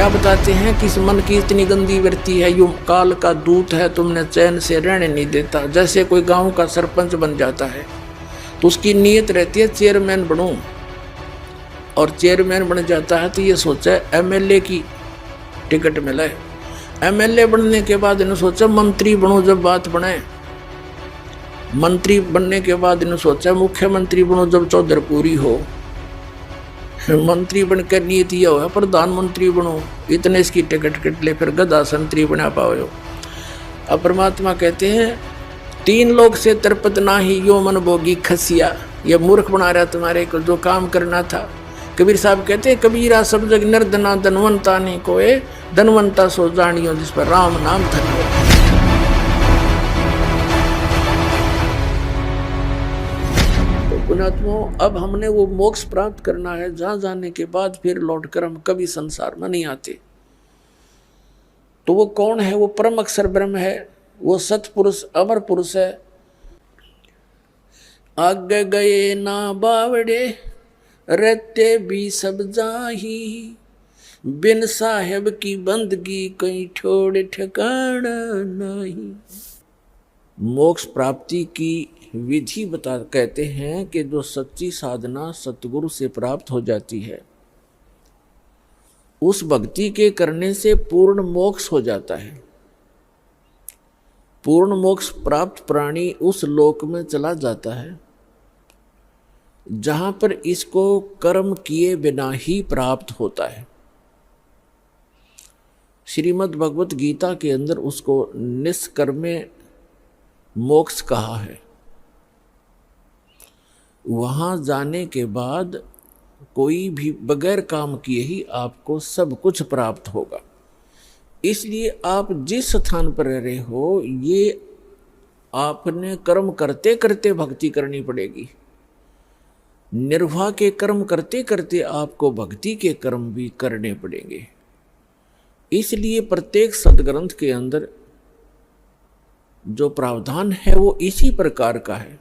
क्या बताते हैं कि इस मन की इतनी गंदी वृत्ति है, यो काल का दूत है, तुमने चैन से रहने नहीं देता। जैसे कोई गांव का सरपंच बन जाता है तो उसकी नीयत रहती है चेयरमैन बनूं, और चेयरमैन बन जाता है तो ये सोचा एमएलए की टिकट मिले। एमएलए बनने के बाद इन्होंने सोचा मंत्री बनूं, जब बात बने। मंत्री बनने के बाद इन्होंने सोचा मुख्यमंत्री बनूं, जब चौधर पूरी हो। मंत्री बनकर नीति यह है प्रधानमंत्री बनो, इतने इसकी टिकट कट ले, फिर गधा संतरी बना पाओ। अब परमात्मा कहते हैं 3 लोग से तरपत ना ही यो मन भोगी खसिया। ये मूर्ख बना रहा तुम्हारे को जो काम करना था। कबीर साहब कहते हैं कबीरा सब जग निर्धना धनवंता नहीं कोए, धनवंता सो जानियो जिस पर राम नाम धन हो। पुणात्माओं, अब हमने वो मोक्ष प्राप्त करना है जहां जाने के बाद फिर लौटकर हम कभी संसार में नहीं आते। तो वो कौन है? वो परम अक्षर ब्रह्म है, वो सतपुरुष अमर पुरुष है। आगे गए ना बावड़े रहते भी सब जाही, बिन साहेब की बंदगी कहीं छोड़ ठिकाना नहीं। मोक्ष प्राप्ति की विधि बता कहते हैं कि जो सच्ची साधना सतगुरु से प्राप्त हो जाती है, उस भक्ति के करने से पूर्ण मोक्ष हो जाता है। पूर्ण मोक्ष प्राप्त प्राणी उस लोक में चला जाता है जहां पर इसको कर्म किए बिना ही प्राप्त होता है। श्रीमद् भगवत गीता के अंदर उसको निष्कर्मे मोक्ष कहा है। वहां जाने के बाद कोई भी बगैर काम किए ही आपको सब कुछ प्राप्त होगा। इसलिए आप जिस स्थान पर रह रहे हो, ये आपने कर्म करते करते भक्ति करनी पड़ेगी। निर्वाह के कर्म करते करते आपको भक्ति के कर्म भी करने पड़ेंगे। इसलिए प्रत्येक सदग्रंथ के अंदर जो प्रावधान है वो इसी प्रकार का है।